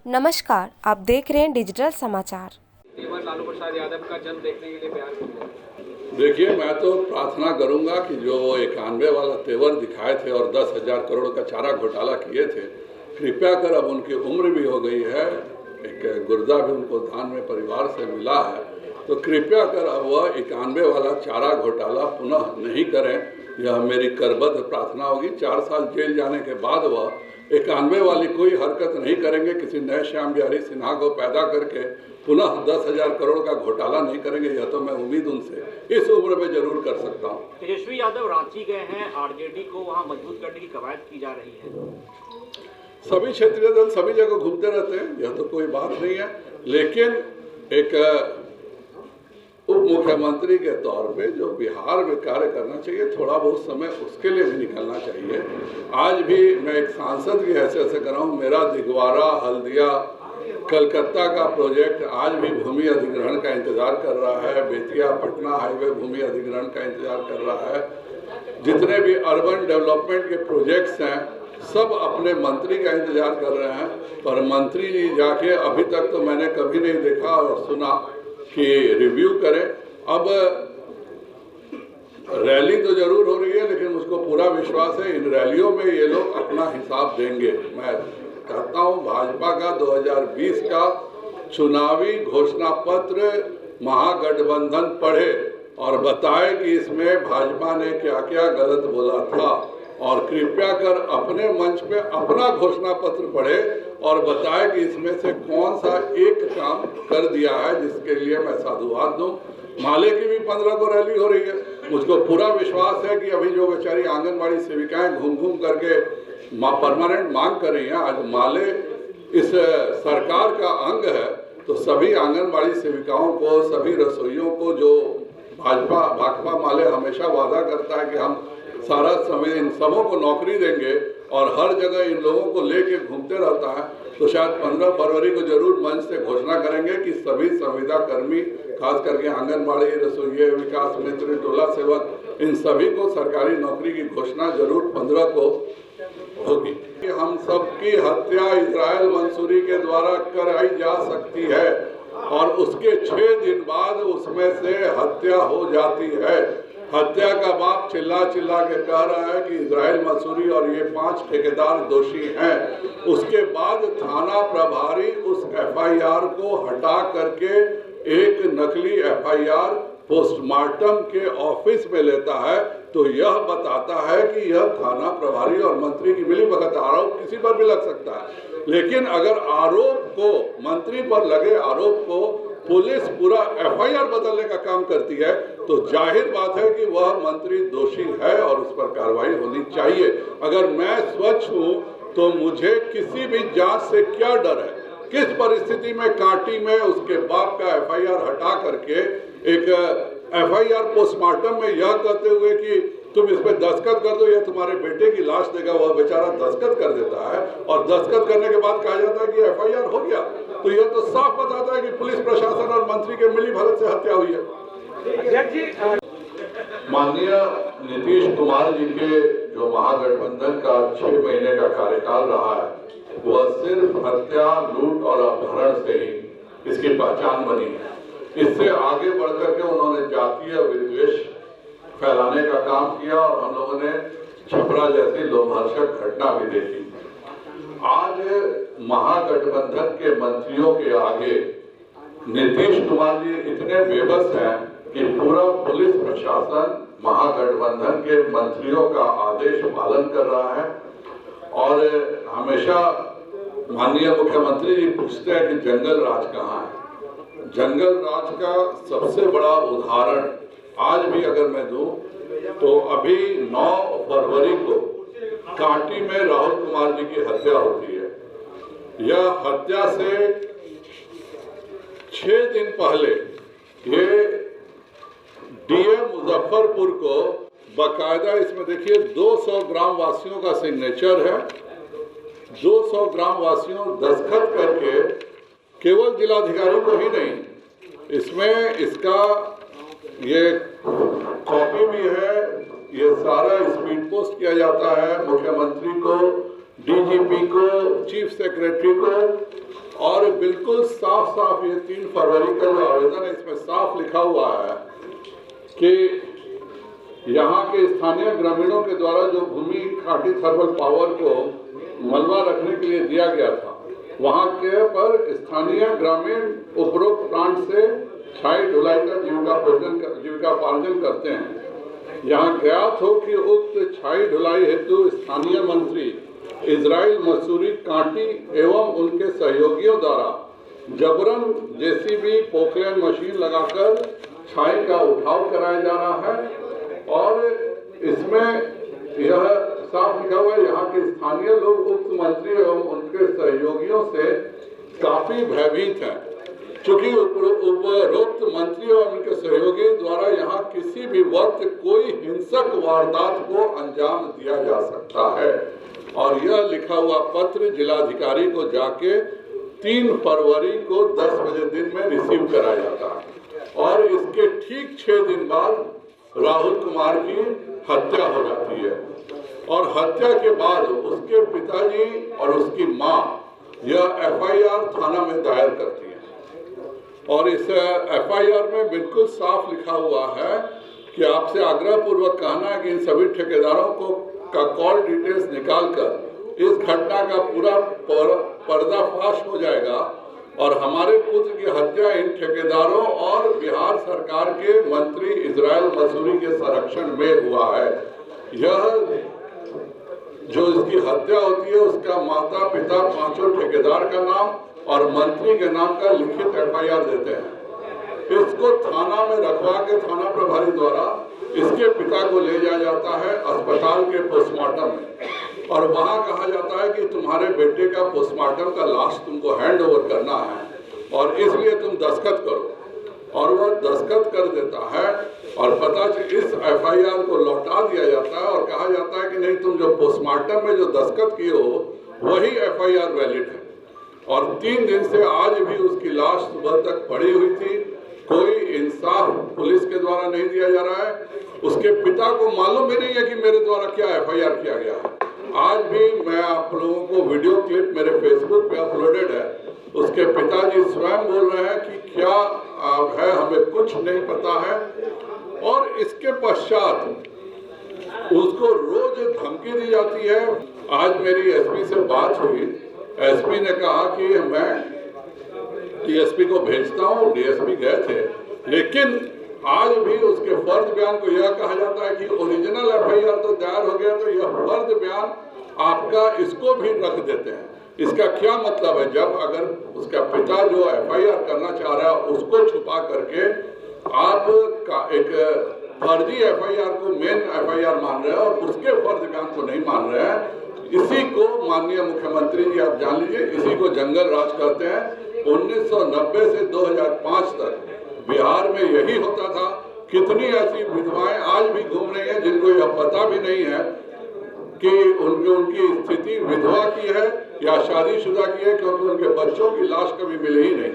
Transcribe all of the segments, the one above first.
नमस्कार, आप देख रहे हैं डिजिटल समाचार। लालू प्रसाद यादव का जन्म देखने के लिए तैयार किया। देखिए, मैं तो प्रार्थना करूंगा कि जो 91 वाला तेवर दिखाए थे और 10,000 करोड़ का चारा घोटाला किए थे, कृपया कर, अब उनकी उम्र भी हो गई है, एक गुर्दा भी उनको दान में परिवार से मिला है, तो कृपया कर अब वह 91 वाला चारा घोटाला पुनः नहीं करें। यह मेरी करबद्ध प्रार्थना होगी। 4 साल जेल जाने के बाद वह 91 वाली कोई हरकत नहीं करेंगे, किसी नए श्याम बिहारी सिन्हा को पैदा करके पुनः 10,000 करोड़ का घोटाला नहीं करेंगे। यह तो मैं उम्मीद उनसे इस उम्र में जरूर कर सकता हूँ। तेजस्वी यादव रांची गए हैं, आरजेडी को वहाँ मजबूत करने की कवायद की जा रही है। सभी क्षेत्रीय दल सभी जगह घूमते रहते हैं, यह तो कोई बात नहीं है, लेकिन एक उप मुख्यमंत्री के तौर पे जो बिहार में कार्य करना चाहिए, थोड़ा बहुत समय उसके लिए भी निकलना चाहिए। आज भी मैं एक सांसद की हैसियत से कर रहा हूँ, मेरा दिगवारा हल्दिया कलकत्ता का प्रोजेक्ट आज भी भूमि अधिग्रहण का इंतजार कर रहा है। बेतिया पटना हाईवे भूमि अधिग्रहण का इंतजार कर रहा है। जितने भी अर्बन डेवलपमेंट के प्रोजेक्ट्स हैं, सब अपने मंत्री का इंतजार कर रहे हैं, पर मंत्री जी जाके अभी तक तो मैंने कभी नहीं देखा और सुना कि रिव्यू करें। अब रैली तो जरूर हो रही है, लेकिन मुझको पूरा विश्वास है इन रैलियों में ये लोग अपना हिसाब देंगे। मैं कहता हूँ, भाजपा का 2020 का चुनावी घोषणा पत्र महागठबंधन पढ़े और बताए कि इसमें भाजपा ने क्या क्या गलत बोला था, और कृपया कर अपने मंच पे अपना घोषणा पत्र पढ़े और बताए कि इसमें से कौन सा एक काम कर दिया है जिसके लिए मैं साधुवाद दूं। माले की भी 15 को रैली हो रही है। मुझको पूरा विश्वास है कि अभी जो बेचारी आंगनबाड़ी सेविकाएं घूम घूम करके परमानेंट मांग कर रही हैं, आज माले इस सरकार का अंग है, तो सभी आंगनबाड़ी सेविकाओं को, सभी रसोइयों को, जो भाकपा माले हमेशा वादा करता है कि हम सारा समय इन सबों को नौकरी देंगे और हर जगह इन लोगों को लेके घूमते रहता है, तो शायद 15 फरवरी को जरूर मंच से घोषणा करेंगे कि सभी संविदा कर्मी, खास करके आंगनबाड़ी, रसोइये, विकास मित्र, टोला सेवक, इन सभी को सरकारी नौकरी की घोषणा जरूर 15 को होगी। हम सबकी हत्या इजराइल मंसूरी के द्वारा कराई जा सकती है और उसके 6 दिन बाद उसमें से हत्या हो जाती है। हत्या का बाप चिल्ला चिल्ला के कह रहा है कि इजराइल मंसूरी और ये 5 ठेकेदार दोषी हैं। उसके बाद थाना प्रभारी उस एफआईआर को हटा करके एक नकली एफआईआर पोस्टमार्टम के ऑफिस में लेता है, तो यह बताता है कि यह थाना प्रभारी और मंत्री की मिलीभगत। आरोप किसी पर भी लग सकता है, लेकिन अगर आरोप को, मंत्री पर लगे आरोप को पुलिस पूरा एफआईआर बदलने का काम करती है, तो जाहिर बात है कि वह मंत्री दोषी है और उस पर कार्रवाई होनी चाहिए। अगर मैं स्वच्छ हूं तो मुझे किसी भी जांच से क्या डर है? किस परिस्थिति में कांटी में उसके बाप का एफआईआर हटा करके एक एफआईआर पोस्टमार्टम में यह कहते हुए कि तुम इस पे दस्तखत कर दो, यह तुम्हारे बेटे की लाश देगा, वह बेचारा दस्तखत कर देता है और दस्तखत करने के बाद कहा जाता है कि एफआईआर हो गया, तो यह तो साफ बताता है कि पुलिस प्रशासन और मंत्री के मिलीभगत से हत्या हुई है। माननीय नीतीश कुमार जी के जो महागठबंधन का 6 महीने का कार्यकाल रहा है, वह सिर्फ हत्या, लूट और अपहरण से ही इसकी पहचान बनी है। इससे आगे बढ़कर के उन्होंने जातीय विद्वेष फैलाने का काम किया और हम लोगों ने छपरा जैसी लोमहर्षक घटना भी देखी। आज महागठबंधन के मंत्रियों के आगे नीतीश कुमार जी इतने बेबस हैं कि पूरा पुलिस प्रशासन महागठबंधन के मंत्रियों का आदेश पालन कर रहा है। और हमेशा माननीय मुख्यमंत्री जी पूछते हैं कि जंगल राज कहाँ है। जंगल राज का सबसे बड़ा उदाहरण आज भी अगर मैं दूं तो अभी 9 फरवरी को कांटी में राहुल कुमार जी की हत्या होती है। यह हत्या से 6 दिन पहले ये डीएम मुजफ्फरपुर को बाकायदा, इसमें देखिए 200 ग्राम वासियों का सिग्नेचर है, 200 ग्राम वासियों दस्तखत करके, केवल जिलाधिकारी को ही नहीं, इसमें इसका ये कॉपी भी है, ये सारा स्पीड पोस्ट किया जाता है मुख्यमंत्री को, डीजीपी को, चीफ सेक्रेटरी को और बिल्कुल साफ साफ ये 3 फरवरी का जो आवेदन है इसमें साफ लिखा हुआ है कि यहाँ के स्थानीय ग्रामीणों के द्वारा जो भूमि खाटी थर्मल पावर को मलबा रखने के लिए दिया गया था, वहाँ के पर स्थानीय ग्रामीण उपरोक्त प्लांट से छाई ढुलाई का जीविकापार्जन करते हैं। यहाँ ज्ञात हो कि उक्त छाई ढुलाई हेतु स्थानीय मंत्री इजराइल मसूरी कांटी एवं उनके सहयोगियों द्वारा जबरन जेसीबी पोकलैंड मशीन लगाकर छाई का उठाव कराया जा रहा है और इसमें यह साफ लिखा हुआ है यहाँ के स्थानीय लोग उक्त मंत्री एवं उनके सहयोगियों से काफी भयभीत हैं, क्योंकि उपरोक्त मंत्री और उनके सहयोगी द्वारा यहाँ किसी भी वक्त कोई हिंसक वारदात को अंजाम दिया जा सकता है। और यह लिखा हुआ पत्र जिलाधिकारी को जाके 3 फरवरी को 10 बजे दिन में रिसीव कराया जाता है और इसके ठीक 6 दिन बाद राहुल कुमार की हत्या हो जाती है और हत्या के बाद उसके पिताजी और उसकी मां यह एफआईआर थाना में दायर करती है और इस एफआईआर में बिल्कुल साफ लिखा हुआ है कि आपसे आग्रह पूर्वक कहना है कि इन सभी ठेकेदारों का कॉल डिटेल्स निकालकर इस घटना का पूरा पर्दाफाश हो जाएगा और हमारे पुत्र की हत्या इन ठेकेदारों और बिहार सरकार के मंत्री इजराइल मसूरी के संरक्षण में हुआ है। यह जो इसकी हत्या होती है उसका माता पिता 5 ठेकेदार का नाम और मंत्री के नाम का लिखित एफआईआर देते हैं। इसको थाना में रखवा के थाना प्रभारी द्वारा इसके पिता को ले जाया जाता है अस्पताल के पोस्टमार्टम में और वहां कहा जाता है कि तुम्हारे बेटे का पोस्टमार्टम का लाश तुमको हैंड ओवर करना है और इसलिए तुम दस्तखत करो और वह दस्तखत कर देता है और पता इस एफआईआर को लौटा दिया जाता है और कहा जाता है कि नहीं, तुम जो पोस्टमार्टम में जो दस्तखत किए हो वही एफआईआर वैलिड है। और 3 दिन से आज भी उसकी लाश सुबह तक पड़ी हुई थी, कोई इंसाफ पुलिस के द्वारा नहीं दिया जा रहा है। उसके पिता को मालूम भी नहीं है कि मेरे द्वारा क्या एफआईआर किया गया है। आज भी मैं आप लोगों को वीडियो क्लिप मेरे फेसबुक पे अपलोडेड है, उसके पिताजी स्वयं बोल रहे हैं कि क्या है हमें कुछ नहीं पता है और इसके पश्चात उसको रोज धमकी दी जाती है। आज मेरी एसपी से बात हुई, एसपी ने कहा कि मैं डीएसपी को भेजता हूँ, डीएसपी गए थे, लेकिन आज भी उसके फर्ज बयान को यह कहा जाता है कि ओरिजिनल एफआईआर तो दायर हो गया तो यह फर्ज बयान आपका इसको भी रख देते हैं। इसका क्या मतलब है? जब अगर उसका पिता जो एफआईआर करना चाह रहा है उसको छुपा करके आप का एक फर्जी एफआईआर को मेन एफआईआर मान रहे हैं और उसके फर्ज बयान को नहीं मान रहे हैं, इसी को माननीय मुख्यमंत्री जी आप जान लीजिए, इसी को जंगल राज कहते हैं। 1990 से 2005 तक बिहार में यही होता था। कितनी ऐसी विधवाएं आज भी घूम रही हैं जिनको यह पता भी नहीं है कि उनकी स्थिति विधवा की है या शादीशुदा की है, क्योंकि उनके बच्चों की लाश कभी मिली ही नहीं।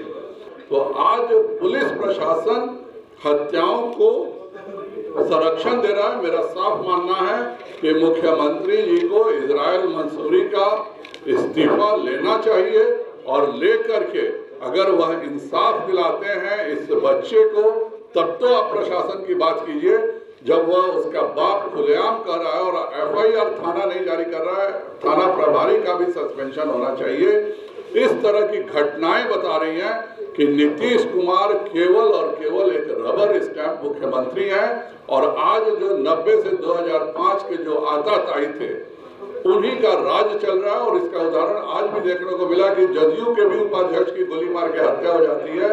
तो आज पुलिस प्रशासन हत्याओं को संरक्षण दे रहा है। मेरा साफ मानना है कि मुख्यमंत्री जी को इजराइल मंसूरी का इस्तीफा लेना चाहिए और लेकर के अगर वह इंसाफ दिलाते हैं इस बच्चे को, तब तो आप प्रशासन की बात कीजिए। जब वह उसका बाप खुलेआम कर रहा है और एफआईआर थाना नहीं जारी कर रहा है, थाना प्रभारी का भी सस्पेंशन होना चाहिए। इस तरह की घटनाएं बता रही हैं कि नीतीश कुमार केवल और केवल एक रबर स्टैंप मुख्यमंत्री हैं और आज जो 90 से 2005 के जो आताताई थे उन्हीं का राज चल रहा है। और इसका उदाहरण आज भी देखने को मिला कि जदयू के भी उपाध्यक्ष की गोली मार के हत्या हो जाती है।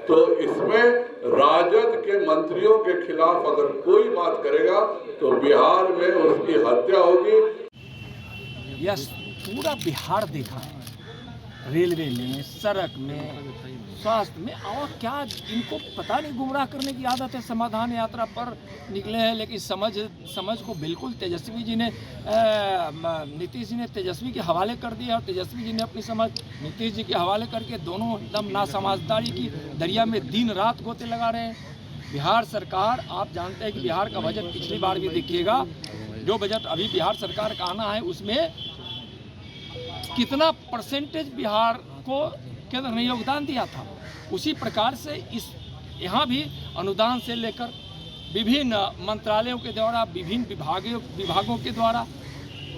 तो इसमें राजद के मंत्रियों के खिलाफ अगर कोई बात करेगा तो बिहार में उसकी हत्या होगी। यह पूरा बिहार देखा है, रेलवे में, सड़क में, स्वास्थ्य में, और क्या इनको पता नहीं गुमराह करने की आदत है। समाधान यात्रा पर निकले हैं लेकिन समझ को बिल्कुल तेजस्वी जी ने नीतीश जी ने तेजस्वी के हवाले कर दिया और तेजस्वी जी ने अपनी समझ नीतीश जी के हवाले करके दोनों एकदम नासमझदारी की दरिया में दिन रात गोते लगा रहे हैं। बिहार सरकार, आप जानते हैं कि बिहार का बजट पिछली बार भी देखिएगा, जो बजट अभी बिहार सरकार का आना है उसमें कितना परसेंटेज बिहार को केंद्र ने योगदान दिया था। उसी प्रकार से इस यहाँ भी अनुदान से लेकर विभिन्न मंत्रालयों के द्वारा, विभिन्न विभागों के द्वारा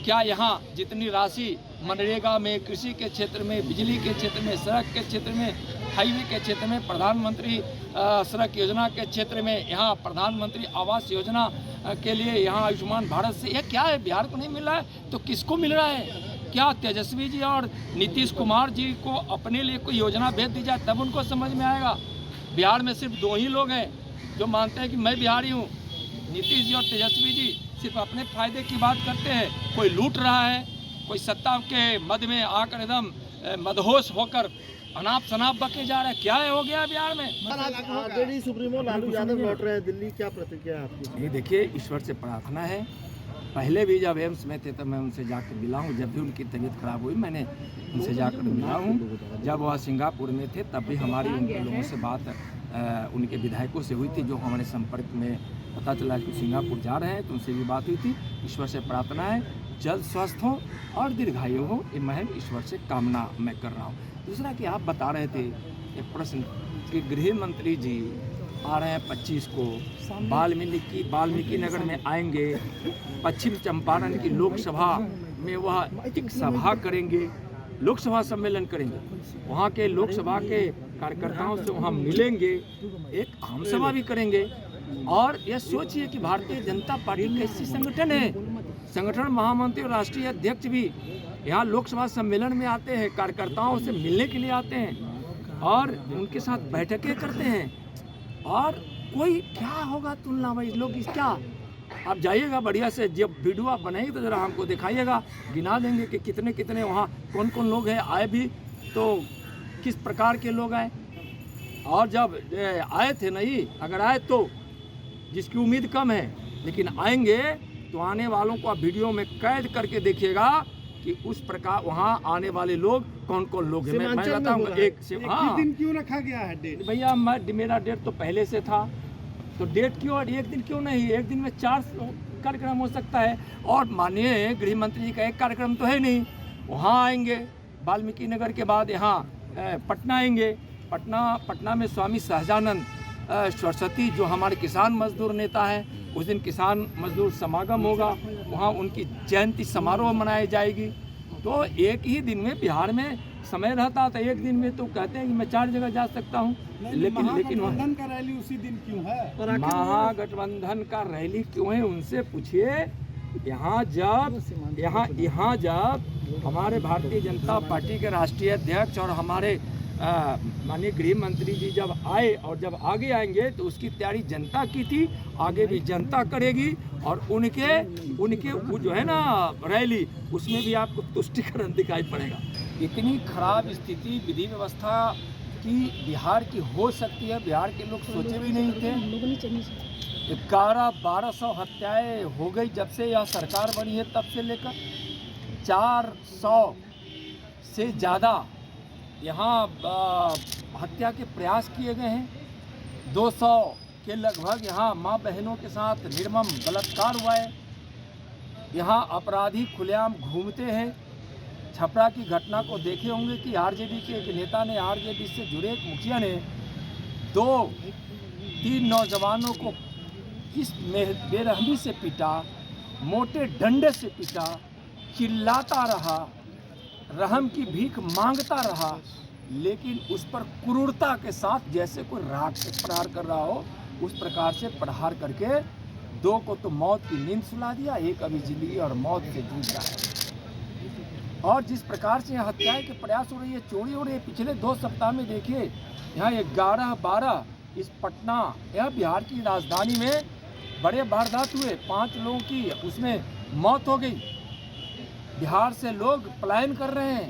क्या यहाँ जितनी राशि मनरेगा में, कृषि के क्षेत्र में, बिजली के क्षेत्र में, सड़क के क्षेत्र में, हाईवे के क्षेत्र में, प्रधानमंत्री सड़क योजना के क्षेत्र में, यहाँ प्रधानमंत्री आवास योजना के लिए यहाँ आयुष्मान भारत से, यह क्या है? बिहार को नहीं मिल रहा है तो किसको मिल रहा है? क्या तेजस्वी जी और नीतीश कुमार जी को अपने लिए कोई योजना भेज दी जाए तब उनको समझ में आएगा? बिहार में सिर्फ 2 ही लोग हैं जो मानते हैं कि मैं बिहारी हूँ। नीतीश जी और तेजस्वी जी सिर्फ अपने फायदे की बात करते हैं। कोई लूट रहा है, कोई सत्ता के मद में आकर एकदम मदहोश होकर अनाप शनाप बके जा रहा है। क्या है हो गया बिहार में? आरजेडी सुप्रीमो लालू यादव लौट रहे हैं दिल्ली, क्या प्रतिक्रिया है आपकी? ये देखिए, ईश्वर से प्रार्थना है। पहले भी जब एम्स में थे तब मैं उनसे जाकर मिला हूँ। जब भी उनकी तबीयत खराब हुई मैंने उनसे जाकर मिला हूँ। जब वह सिंगापुर में थे तब भी हमारी उन लोगों से बात उनके विधायकों से हुई थी, जो हमारे संपर्क में पता चला कि सिंगापुर जा रहे हैं, तो उनसे भी बात हुई थी। ईश्वर से प्रार्थना है जल्द स्वस्थ हो और दीर्घायु हो, ये मैं ईश्वर से कामना मैं कर रहा हूँ। दूसरा कि आप बता रहे थे एक प्रश्न कि गृह मंत्री जी आ रहे हैं 25 को, वाल्मीकि नगर में आएंगे, पश्चिम चंपारण की लोकसभा में वह एक सभा करेंगे, लोकसभा सम्मेलन करेंगे, वहाँ के लोकसभा के कार्यकर्ताओं से वहाँ मिलेंगे, एक आम सभा भी करेंगे। और यह सोचिए कि भारतीय जनता पार्टी कैसी संगठन है, संगठन महामंत्री और राष्ट्रीय अध्यक्ष भी यहाँ लोकसभा सम्मेलन में आते हैं, कार्यकर्ताओं से मिलने के लिए आते हैं और उनके साथ बैठकें करते हैं। और कोई क्या होगा तुलना भाई, लोग इस क्या, आप जाइएगा बढ़िया से, जब वीडियो आप बनाएंगे तो ज़रा हमको दिखाइएगा, गिना देंगे कि कितने कितने वहाँ कौन कौन लोग हैं, आए भी तो किस प्रकार के लोग आए, और जब आए थे नहीं, अगर आए तो जिसकी उम्मीद कम है, लेकिन आएंगे तो आने वालों को आप वीडियो में कैद करके देखिएगा कि उस प्रकार वहाँ आने वाले लोग कौन कौन लोग हैं। मैं बताऊँ हाँ, दिन क्यों रखा गया है डेट? भैया मेरा डेट तो पहले से था, तो डेट क्यों, एक दिन क्यों नहीं? एक दिन में 4 कार्यक्रम हो सकता है। और माननीय गृह मंत्री जी का एक कार्यक्रम तो है नहीं, वहाँ आएंगे, वाल्मीकि नगर के बाद यहाँ पटना आएंगे, पटना में स्वामी सहजानंद सरस्वती जो हमारे किसान मजदूर नेता हैं, उस दिन किसान मजदूर समागम होगा, वहाँ उनकी जयंती समारोह मनाई जाएगी। तो एक ही दिन में बिहार में समय रहता था, एक दिन में तो कहते हैं कि मैं 4 जगह जा सकता हूँ, लेकिन महागठबंधन का रैली उसी दिन क्यों है? महागठबंधन का रैली क्यों है उनसे पूछिए। यहाँ जब हमारे भारतीय जनता पार्टी के राष्ट्रीय अध्यक्ष और हमारे माननीय गृह मंत्री जी जब आए और जब आगे आएंगे तो उसकी तैयारी जनता की थी, आगे भी जनता करेगी। और उनके वो जो है ना रैली, उसमें भी आपको तुष्टिकरण दिखाई पड़ेगा। इतनी खराब स्थिति विधि व्यवस्था की बिहार की हो सकती है, बिहार के लोग सोचे भी नहीं थे। 1100-1200 हत्याएं हो गई जब से यह सरकार बनी है, तब से लेकर 400 से ज़्यादा यहाँ हत्या के प्रयास किए गए हैं। 200 के लगभग यहाँ माँ बहनों के साथ निर्मम बलात्कार हुआ है। यहाँ अपराधी खुलेआम घूमते हैं। छपरा की घटना को देखे होंगे कि आरजेडी के एक नेता ने, आरजेडी से जुड़े एक मुखिया ने 2-3 नौजवानों को इस बेरहमी से पीटा, मोटे डंडे से पीटा, चिल्लाता रहा, रहम की भीख मांगता रहा, लेकिन उस पर क्रूरता के साथ जैसे कोई राक्षस प्रहार कर रहा हो उस प्रकार से प्रहार करके 2 को तो मौत की नींद सुला दिया, एक अभी जिंदगी और मौत से जूझ रहा है। और जिस प्रकार से यहाँ हत्याएं के प्रयास हो रही है, चोरी हो रही है, पिछले 2 सप्ताह में देखिए यहाँ 11-12 इस पटना, यह बिहार की राजधानी में बड़े वारदात हुए, 5 लोगों की उसमें मौत हो गई। बिहार से लोग पलायन कर रहे हैं।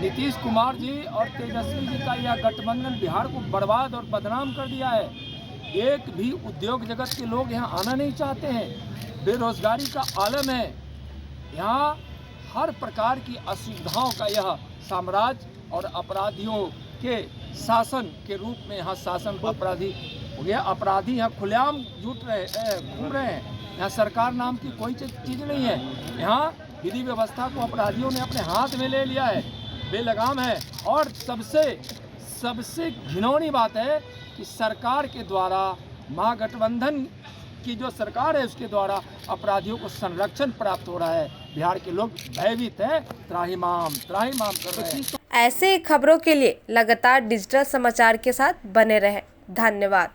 नीतीश कुमार जी और तेजस्वी जी का यह गठबंधन बिहार को बर्बाद और बदनाम कर दिया है। एक भी उद्योग जगत के लोग यहाँ आना नहीं चाहते हैं। बेरोजगारी का आलम है। यहाँ हर प्रकार की असुविधाओं का यह साम्राज्य और अपराधियों के शासन के रूप में यहाँ शासन अपराधी हो गया। अपराधी यहाँ खुलेआम घूम रहे हैं। यहाँ सरकार नाम की कोई चीज़ नहीं है। यहाँ विधि व्यवस्था को अपराधियों ने अपने हाथ में ले लिया है। बेलगाम है। और सबसे घिनौनी बात है कि सरकार के द्वारा, महागठबंधन की जो सरकार है उसके द्वारा अपराधियों को संरक्षण प्राप्त हो रहा है। बिहार के लोग भयभीत हैं, त्राहिमाम कर रहे हैं। ऐसे खबरों के लिए लगातार डिजिटल समाचार के साथ बने रहें। धन्यवाद।